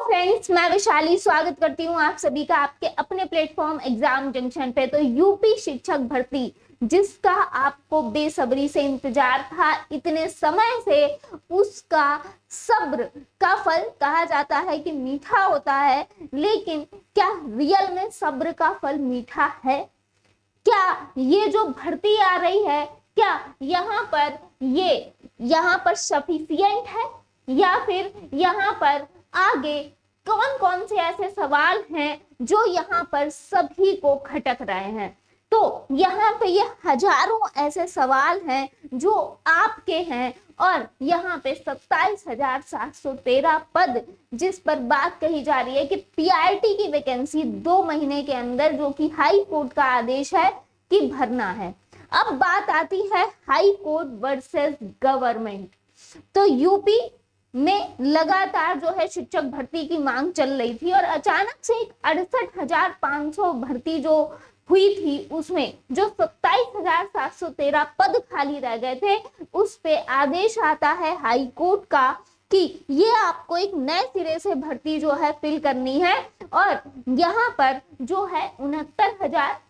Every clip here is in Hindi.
फ्रेंड्स, मैं वैशाली स्वागत करती हूँ आप सभी का आपके अपने प्लेटफॉर्म एग्जाम जंक्शन पे। तो यूपी शिक्षक भर्ती जिसका आपको बेसब्री से इंतजार था इतने समय से, उसका सब्र का फल कहा जाता है कि मीठा होता है। लेकिन क्या रियल में सब्र का फल मीठा है? क्या ये जो भर्ती आ रही है, क्या यहाँ पर सफिशिएंट है, या फिर यहाँ पर आगे कौन कौन से ऐसे सवाल हैं जो यहाँ पर सभी को खटक रहे हैं? तो यहाँ पे ये हजारों ऐसे सवाल हैं जो आपके हैं, और यहाँ पे 27,713 पद जिस पर बात कही जा रही है कि पीआरटी की वैकेंसी 2 महीने के अंदर, जो कि हाई कोर्ट का आदेश है कि भरना है। अब बात आती है हाई कोर्ट वर्सेस गवर्नमेंट। तो यूपी में लगातार जो है शिक्षक भर्ती की मांग चल रही थी, और अचानक से एक 68,500 भर्ती जो हुई थी, उसमें जो 27,713 पद खाली रह गए थे, उस पे आदेश आता है हाई कोर्ट का कि ये आपको एक नए सिरे से भर्ती जो है फिल करनी है, और यहाँ पर जो है 69,000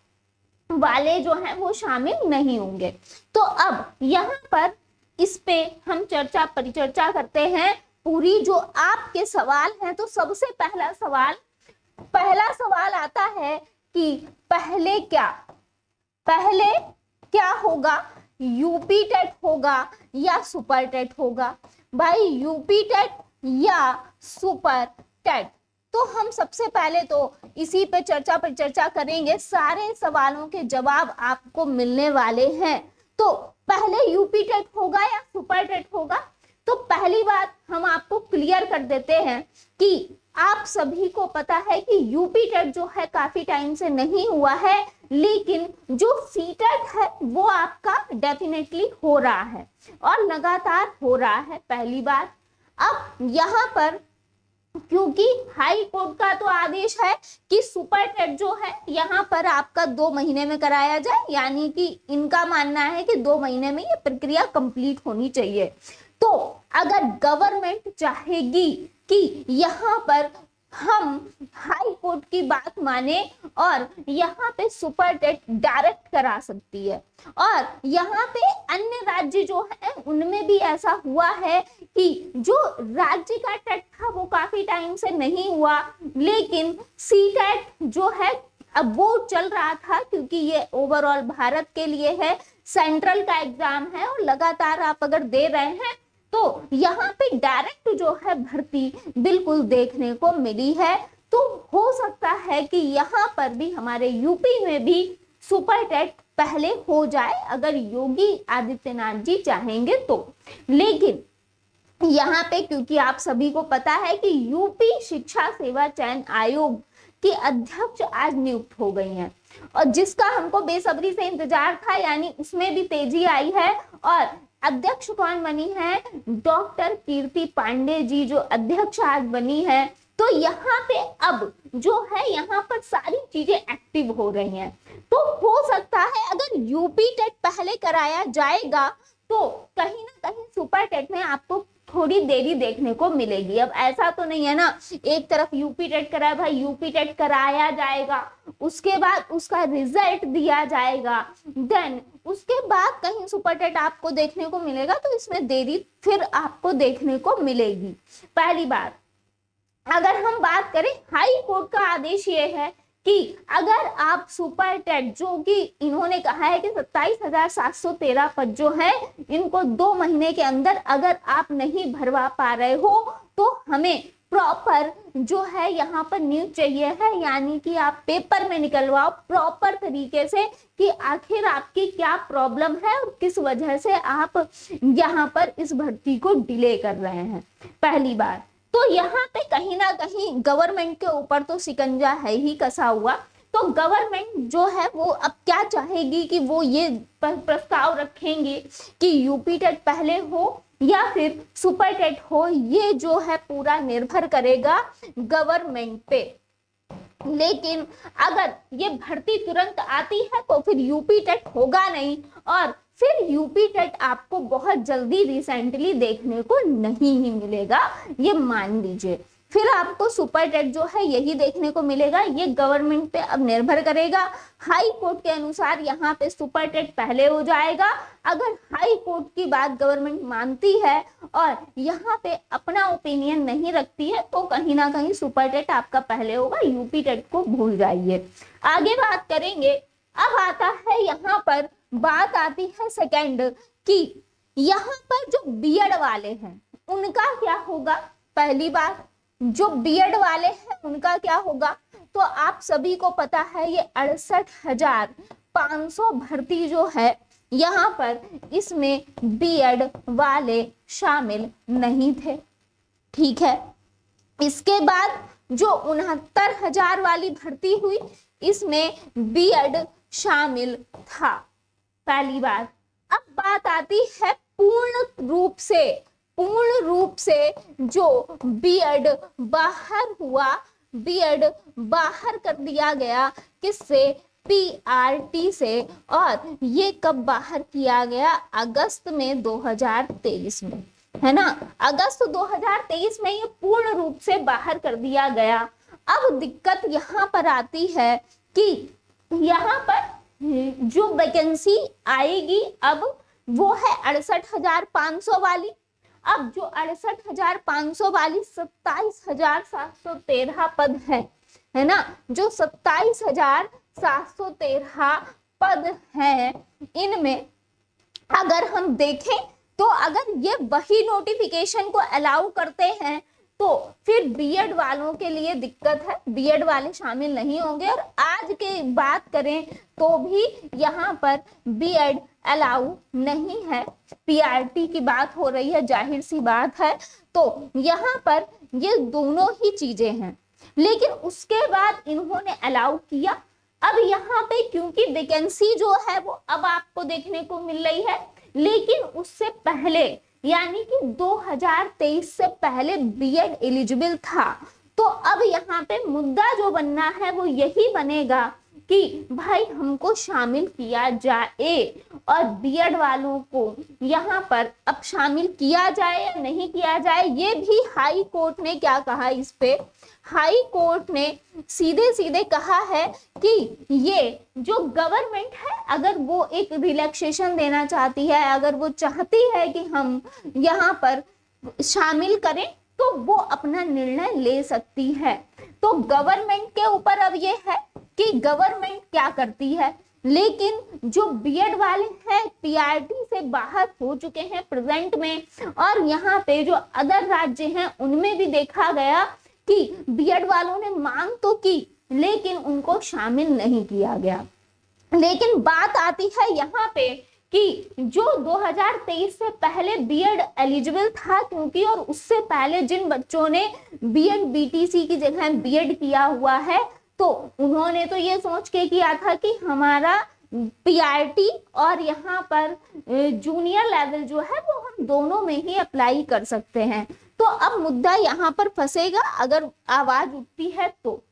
वाले जो हैं वो शामिल नहीं होंगे। तो अब यहाँ पर इस पे हम परिचर्चा करते हैं पूरी, जो आपके सवाल हैं। तो सबसे पहला सवाल आता है कि पहले क्या होगा, यूपी टेट होगा या सुपर टेट होगा? भाई, यूपी टेट या सुपर टेट? तो हम सबसे पहले तो इसी पे परिचर्चा करेंगे। सारे सवालों के जवाब आपको मिलने वाले हैं। तो पहले यूपी टेट होगा या सुपर टेट होगा? तो पहली बात हम आपको क्लियर कर देते हैं कि आप सभी को पता है कि यूपी टेट जो है काफी टाइम से नहीं हुआ है, लेकिन जो सीटेट है वो आपका डेफिनेटली हो रहा है और लगातार हो रहा है, पहली बात। अब यहाँ पर क्योंकि हाई कोर्ट का तो आदेश है कि सुपर टेट जो है यहाँ पर आपका 2 महीने में कराया जाए, यानी कि इनका मानना है कि 2 महीने में ये प्रक्रिया कंप्लीट होनी चाहिए। तो अगर गवर्नमेंट चाहेगी कि यहाँ पर हम हाई कोर्ट की बात माने और यहाँ पे सुपर टेट डायरेक्ट करा सकती है। और यहाँ पे अन्य राज्य जो है उनमें भी ऐसा हुआ है कि जो राज्य का टेट था वो काफी टाइम से नहीं हुआ, लेकिन सी टेट जो है अब वो चल रहा था, क्योंकि ये ओवरऑल भारत के लिए है, सेंट्रल का एग्जाम है और लगातार आप अगर दे रहे हैं तो यहाँ पे डायरेक्ट जो है भर्ती बिल्कुल देखने को मिली है। तो हो सकता है कि यहाँ पर भी हमारे यूपी में भी सुपर टेट पहले हो जाए, अगर योगी आदित्यनाथ जी चाहेंगे तो। लेकिन यहाँ पे क्योंकि आप सभी को पता है कि यूपी शिक्षा सेवा चयन आयोग की अध्यक्ष आज नियुक्त हो गई हैं, और जिसका हमको बेसब्री से इंतजार था, यानी उसमें भी तेजी आई है। और अध्यक्ष कौन बनी है? डॉक्टर कीर्ति पांडे जी जो अध्यक्ष आज बनी है। तो यहाँ पे अब जो है यहाँ पर सारी चीजें एक्टिव हो रही हैं। तो हो सकता है अगर यूपी टेट पहले कराया जाएगा तो कहीं ना कहीं सुपर टेट में आपको थोड़ी देरी देखने को मिलेगी। अब ऐसा तो नहीं है ना, एक तरफ यूपी टेट कराया, भाई यूपी टेट कराया जाएगा, उसके बाद उसका रिजल्ट दिया जाएगा, देन उसके बाद कहीं सुपर टेट आपको देखने को मिलेगा, तो इसमें देरी फिर आपको देखने को मिलेगी। पहली बात, अगर हम बात करें हाई कोर्ट का आदेश ये है कि अगर आप सुपर टेट, जो कि इन्होंने कहा है कि 27,713 पद जो है इनको 2 महीने के अंदर अगर आप नहीं भरवा पा रहे हो तो हमें प्रॉपर जो है यहाँ पर न्यूज चाहिए है, यानी कि आप पेपर में निकलवाओ प्रॉपर तरीके से कि आखिर आपकी क्या प्रॉब्लम है और किस वजह से आप यहाँ पर इस भर्ती को डिले कर रहे हैं, पहली बार। तो यहाँ पे कहीं ना कहीं गवर्नमेंट के ऊपर तो शिकंजा है ही कसा हुआ। तो गवर्नमेंट जो है वो अब क्या चाहेगी कि वो ये प्रस्ताव रखेंगे कि यूपी टेट पहले हो या फिर सुपर टेट हो, ये जो है पूरा निर्भर करेगा गवर्नमेंट पे। लेकिन अगर ये भर्ती तुरंत आती है तो फिर यूपी टेट होगा नहीं, और फिर यूपी टेट आपको बहुत जल्दी रिसेंटली देखने को नहीं ही मिलेगा, ये मान लीजिए। फिर आपको सुपर टेट जो है यही देखने को मिलेगा। ये गवर्नमेंट पे अब निर्भर करेगा। हाई कोर्ट के अनुसार यहाँ पे सुपर टेट पहले हो जाएगा। अगर हाई कोर्ट की बात गवर्नमेंट मानती है और यहाँ पे अपना ओपिनियन नहीं रखती है तो कहीं ना कहीं सुपर टेट आपका पहले होगा, यूपी टेट को भूल जाइए। आगे बात करेंगे। अब आता है यहाँ पर बात आती है सेकंड कि यहाँ पर जो बीएड वाले हैं उनका क्या होगा। पहली बात, जो बीएड वाले हैं उनका क्या होगा, तो आप सभी को पता है ये 68,500 भर्ती जो है यहाँ पर इसमें बीएड वाले शामिल नहीं थे। ठीक है, इसके बाद जो 69,000 वाली भर्ती हुई इसमें बीएड शामिल था। पहली बात। अब बात आती है पूर्ण रूप से जो बीएड बाहर हुआ, बीएड बाहर कर दिया गया किससे, पीआरटी से। और ये कब बाहर किया गया, अगस्त में 2023 में, है ना। अगस्त 2023 में ये पूर्ण रूप से बाहर कर दिया गया। अब दिक्कत यहाँ पर आती है कि यहाँ पर जो वैकेंसी आएगी अब वो है 68,500 वाली। अब जो 68,500 वाली 27,713 पद है ना, जो 27,713 पद हैं, इनमें अगर हम देखें तो अगर ये वही नोटिफिकेशन को अलाउ करते हैं तो फिर बीएड वालों के लिए दिक्कत है, बीएड वाले शामिल नहीं होंगे। और आज के बात करें तो भी यहाँ पर बीएड अलाउ नहीं है, पीआरटी की बात हो रही है, जाहिर सी बात है। तो यहाँ पर ये दोनों ही चीजें हैं, लेकिन उसके बाद इन्होंने अलाउ किया। अब यहाँ पे क्योंकि वैकेंसी जो है वो अब आपको देखने को मिल रही है, लेकिन उससे पहले यानी कि 2023 से पहले बीएड एलिजिबल था। तो अब यहाँ पे मुद्दा जो बनना है वो यही बनेगा कि भाई हमको शामिल किया जाए और बीएड वालों को यहाँ पर अब शामिल किया जाए या नहीं किया जाए। ये भी हाई कोर्ट ने क्या कहा इस पे, हाई कोर्ट ने सीधे सीधे कहा है कि ये जो गवर्नमेंट है अगर वो एक रिलैक्सेशन देना चाहती है, अगर वो चाहती है कि हम यहाँ पर शामिल करें तो वो अपना निर्णय ले सकती है। तो गवर्नमेंट के ऊपर अब ये है कि गवर्नमेंट क्या करती है। लेकिन जो बीएड वाले हैं पीआरटी से बाहर हो चुके हैं प्रेजेंट में, और यहाँ पे जो अदर राज्य हैं उनमें भी देखा गया कि बीएड वालों ने मांग तो की लेकिन उनको शामिल नहीं किया गया। लेकिन बात आती है यहाँ पे कि जो 2023 से पहले बीएड एलिजिबल था, क्योंकि और उससे पहले जिन बच्चों ने बीएड बीटीसी की जगह बीएड किया हुआ है तो उन्होंने तो ये सोच के किया था कि हमारा पीआरटी और यहाँ पर जूनियर लेवल जो है वो हम दोनों में ही अप्लाई कर सकते हैं। तो अब मुद्दा यहाँ पर फंसेगा अगर आवाज उठती है तो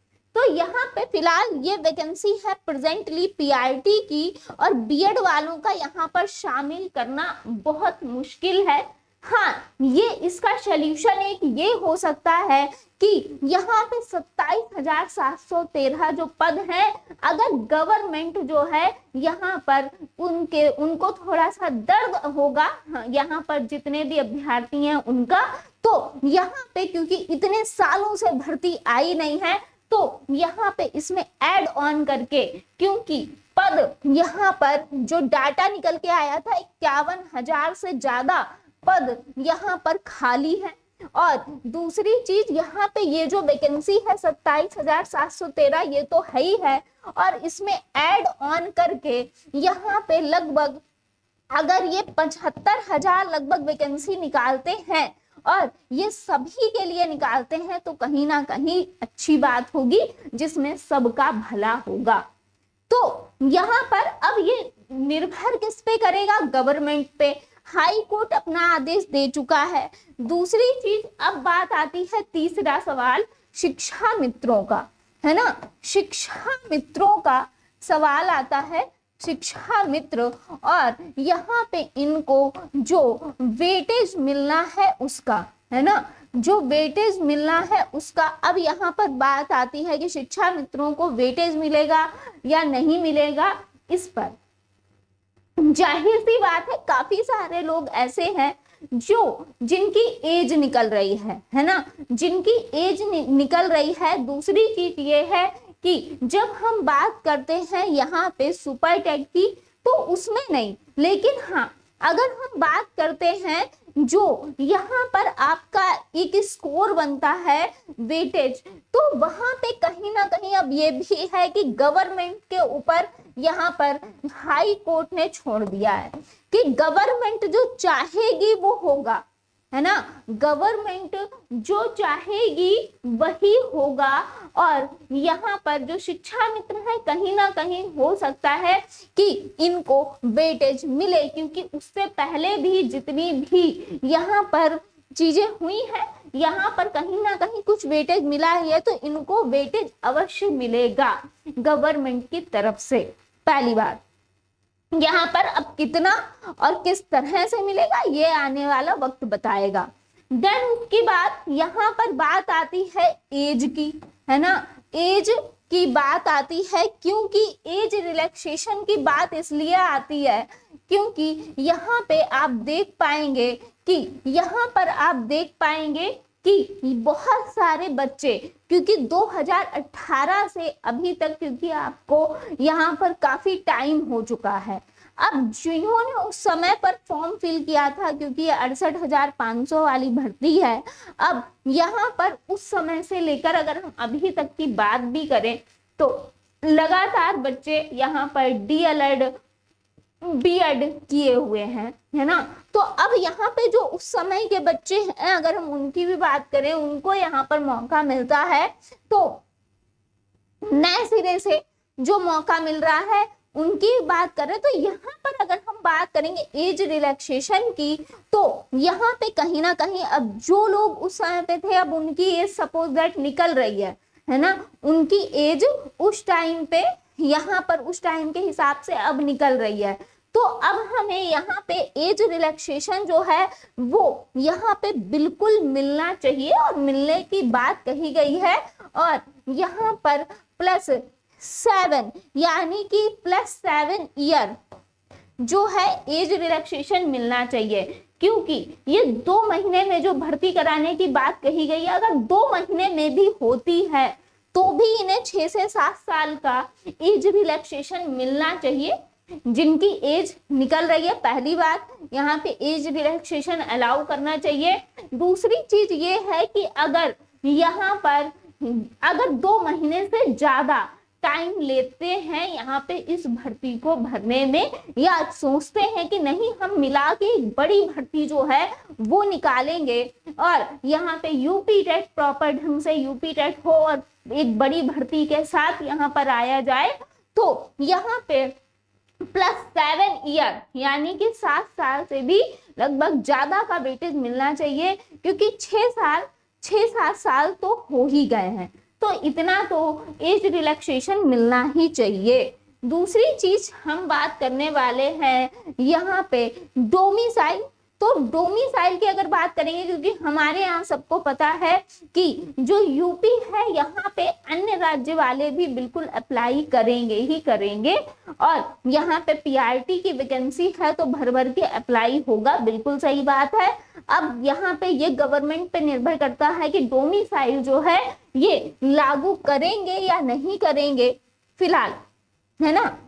यहाँ पे फिलहाल ये वैकेंसी है प्रेजेंटली पीआरटी की, और बीएड वालों का यहाँ पर शामिल करना बहुत मुश्किल है। हाँ, ये इसका सॉल्यूशन एक ये हो सकता है कि यहाँ पे 27,713 जो पद हैं, अगर गवर्नमेंट जो है यहाँ पर उनको थोड़ा सा दर्द होगा, यहाँ पर जितने भी अभ्यर्थी हैं उनका, तो यहाँ पे क्योंकि इतने सालों से भर्ती आई नहीं है तो यहाँ पे इसमें ऐड ऑन करके, क्योंकि पद यहाँ पर जो डाटा निकल के आया था 51,000 से ज्यादा पद यहाँ पर खाली है। और दूसरी चीज यहाँ पे ये जो वैकेंसी है 27,713 ये तो है ही है, और इसमें ऐड ऑन करके यहाँ पे लगभग अगर ये 75,000 लगभग वैकेंसी निकालते हैं और ये सभी के लिए निकालते हैं तो कहीं ना कहीं अच्छी बात होगी जिसमें सबका भला होगा। तो यहाँ पर अब ये निर्भर किस पे करेगा, गवर्नमेंट पे। हाई कोर्ट अपना आदेश दे चुका है। दूसरी चीज अब बात आती है, तीसरा सवाल शिक्षा मित्रों का, है ना। शिक्षा मित्रों का सवाल आता है, शिक्षा मित्र, और यहाँ पे इनको जो वेटेज मिलना है उसका, है ना, जो वेटेज मिलना है उसका। अब यहाँ पर बात आती है कि शिक्षा मित्रों को वेटेज मिलेगा या नहीं मिलेगा। इस पर जाहिर सी बात है काफी सारे लोग ऐसे हैं जो जिनकी एज निकल रही है ना, जिनकी एज निकल रही है। दूसरी चीज ये है कि जब हम बात करते हैं यहाँ पे सुपर टेट की तो उसमें नहीं, लेकिन हाँ अगर हम बात करते हैं जो यहाँ पर आपका एक स्कोर बनता है वेटेज, तो वहां पे कहीं ना कहीं अब ये भी है कि गवर्नमेंट के ऊपर यहाँ पर हाई कोर्ट ने छोड़ दिया है कि गवर्नमेंट जो चाहेगी वो होगा, है ना, गवर्नमेंट जो चाहेगी वही होगा। और यहाँ पर जो शिक्षा मित्र है कहीं ना कहीं हो सकता है कि इनको वेटेज मिले, क्योंकि उससे पहले भी जितनी भी यहाँ पर चीजें हुई हैं यहाँ पर कहीं ना कहीं कुछ वेटेज मिला है, तो इनको वेटेज अवश्य मिलेगा गवर्नमेंट की तरफ से। पहली बात यहाँ पर अब कितना और किस तरह से मिलेगा ये आने वाला वक्त बताएगा। देन उसके बाद यहाँ पर बात आती है एज की, है ना, एज की बात आती है, क्योंकि एज रिलैक्सेशन की बात इसलिए आती है क्योंकि यहाँ पे आप देख पाएंगे कि बहुत सारे बच्चे, क्योंकि 2018 से अभी तक, क्योंकि आपको यहाँ पर काफी टाइम हो चुका है, अब जिन्होंने उस समय पर फॉर्म फिल किया था, क्योंकि ये 68,500 वाली भर्ती है, अब यहाँ पर उस समय से लेकर अगर हम अभी तक की बात भी करें तो लगातार बच्चे यहाँ पर DLED B.Ed किए हुए हैं, है ना। तो अब यहाँ पे जो उस समय के बच्चे हैं अगर हम उनकी भी बात करें, उनको यहाँ पर मौका मिलता है, तो नए सिरे से जो मौका मिल रहा है उनकी बात करें तो यहाँ पर अगर हम बात करेंगे एज रिलैक्सेशन की, तो यहाँ पे कहीं ना कहीं अब जो लोग उस समय पे थे अब उनकी एज सपोज दैट निकल रही है ना, उनकी एज उस टाइम पे यहाँ पर उस टाइम के हिसाब से अब निकल रही है। तो अब हमें यहाँ पे एज रिलैक्सेशन जो है वो यहाँ पे बिल्कुल मिलना चाहिए और मिलने की बात कही गई है। और यहाँ पर +7 यानी कि +7 ईयर जो है एज रिलैक्सेशन मिलना चाहिए, क्योंकि ये 2 महीने में जो भर्ती कराने की बात कही गई है, अगर 2 महीने में भी होती है तो भी इन्हें 6 से 7 साल का एज रिलैक्सेशन मिलना चाहिए जिनकी एज निकल रही है। पहली बात यहाँ पे एज रिलैक्सेशन अलाउ करना चाहिए। दूसरी चीज ये है कि अगर यहाँ पर अगर 2 महीने से ज्यादा टाइम लेते हैं यहाँ पे इस भर्ती को भरने में, या सोचते हैं कि नहीं हम मिला के एक बड़ी भर्ती जो है वो निकालेंगे और यहाँ पे यूपी टेट प्रॉपर ढंग से यूपी टेट हो और एक बड़ी भर्ती के साथ यहाँ पर आया जाए, तो यहाँ पे +7 ईयर यानी कि 7 साल से भी लगभग ज्यादा का वेटेज मिलना चाहिए, क्योंकि 6-7 साल तो हो ही गए हैं, तो इतना तो एज रिलैक्सेशन मिलना ही चाहिए। दूसरी चीज हम बात करने वाले हैं यहाँ पे डोमिसाइल। तो डोमिसाइल की अगर बात करेंगे, क्योंकि हमारे यहाँ सबको पता है कि जो यूपी है यहाँ पे अन्य राज्य वाले भी बिल्कुल अप्लाई करेंगे ही करेंगे, और यहाँ पे PRT की वैकेंसी है तो भर भर के अप्लाई होगा, बिल्कुल सही बात है। अब यहाँ पे ये गवर्नमेंट पे निर्भर करता है कि डोमिसाइल जो है ये लागू करेंगे या नहीं करेंगे फिलहाल, है ना।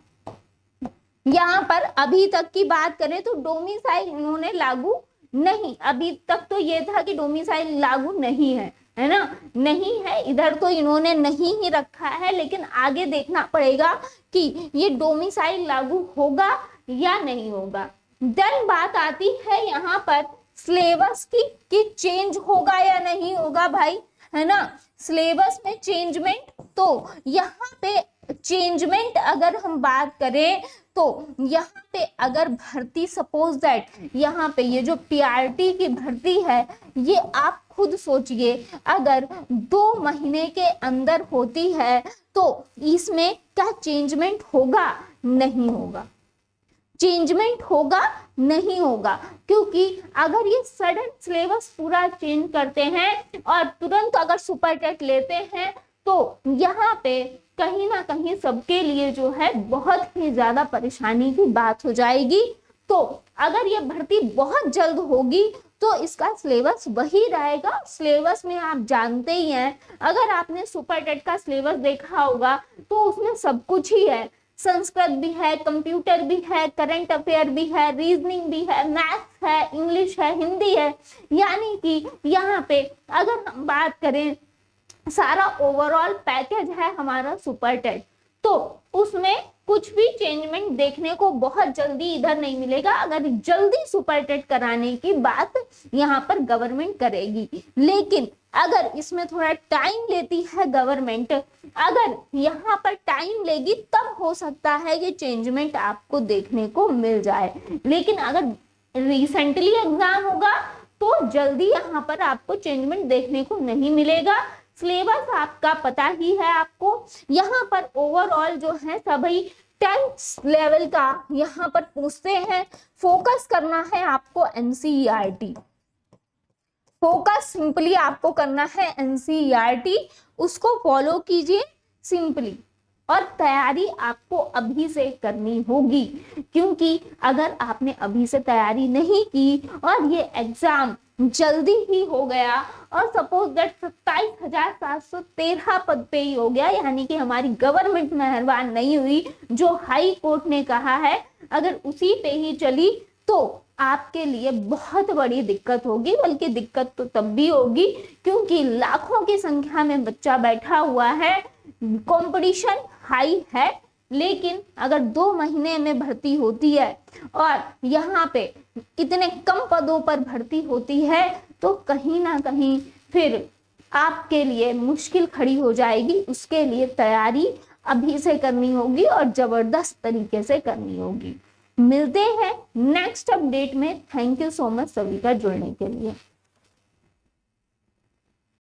यहाँ पर अभी तक की बात करें तो डोमिसाइल इन्होंने लागू नहीं, अभी तक तो ये था कि डोमिसाइल लागू नहीं है ना, नहीं है, इधर तो इन्होंने नहीं ही रखा है, लेकिन आगे देखना पड़ेगा कि ये डोमिसाइल लागू होगा या नहीं होगा। देन बात आती है यहाँ पर सिलेबस की कि चेंज होगा या नहीं होगा भाई, है ना। सिलेबस में चेंजमेंट, तो यहाँ पे चेंजमेंट अगर हम बात करें तो यहाँ पे अगर भर्ती सपोज दैट यहाँ पे ये जो PRT की भर्ती है ये आप खुद सोचिए अगर 2 महीने के अंदर होती है तो इसमें क्या चेंजमेंट होगा, नहीं होगा। चेंजमेंट होगा नहीं होगा, क्योंकि अगर ये सडन सिलेबस पूरा चेंज करते हैं और तुरंत अगर सुपर टेट लेते हैं तो यहाँ पे कहीं ना कहीं सबके लिए जो है बहुत ही ज्यादा परेशानी की बात हो जाएगी। तो अगर ये भर्ती बहुत जल्द होगी तो इसका सिलेबस वही रहेगा। सिलेबस में आप जानते ही हैं, अगर आपने सुपर टेट का सिलेबस देखा होगा तो उसमें सब कुछ ही है, संस्कृत भी है, कंप्यूटर भी है, करंट अफेयर भी है, रीजनिंग भी है, मैथ्स है, इंग्लिश है, हिंदी है। यानी कि यहाँ पे अगर हम बात करें सारा ओवरऑल पैकेज है हमारा सुपर टेट, तो उसमें कुछ भी चेंजमेंट देखने को बहुत जल्दी इधर नहीं मिलेगा। अगर जल्दी सुपर टेट कराने की बात यहाँ पर गवर्नमेंट करेगी, लेकिन अगर इसमें थोड़ा टाइम लेती है गवर्नमेंट, अगर यहाँ पर टाइम लेगी तब हो सकता है कि चेंजमेंट आपको देखने को मिल जाए। लेकिन अगर रिसेंटली एग्जाम होगा तो जल्दी यहाँ पर आपको चेंजमेंट देखने को नहीं मिलेगा। सिलेबस आपका पता ही है आपको। यहाँ पर ओवरऑल जो है सभी 10th लेवल का यहाँ पर पूछते हैं। फोकस करना है आपको एनसीईआरटी, फोकस सिंपली आपको करना है एनसीईआरटी, उसको फॉलो कीजिए सिंपली। और तैयारी आपको अभी से करनी होगी, क्योंकि अगर आपने अभी से तैयारी नहीं की और ये एग्जाम जल्दी ही हो गया और सपोज दैट 27,713 पद पे ही हो गया, यानी कि हमारी गवर्नमेंट मेहरबान नहीं हुई, जो हाई कोर्ट ने कहा है अगर उसी पे ही चली तो आपके लिए बहुत बड़ी दिक्कत होगी। बल्कि दिक्कत तो तब भी होगी क्योंकि लाखों की संख्या में बच्चा बैठा हुआ है, कंपटीशन हाई है। लेकिन अगर 2 महीने में भर्ती होती है और यहाँ पे इतने कम पदों पर भर्ती होती है तो कहीं ना कहीं फिर आपके लिए मुश्किल खड़ी हो जाएगी। उसके लिए तैयारी अभी से करनी होगी और जबरदस्त तरीके से करनी होगी। मिलते हैं नेक्स्ट अपडेट में। थैंक यू सो मच सभी का जुड़ने के लिए।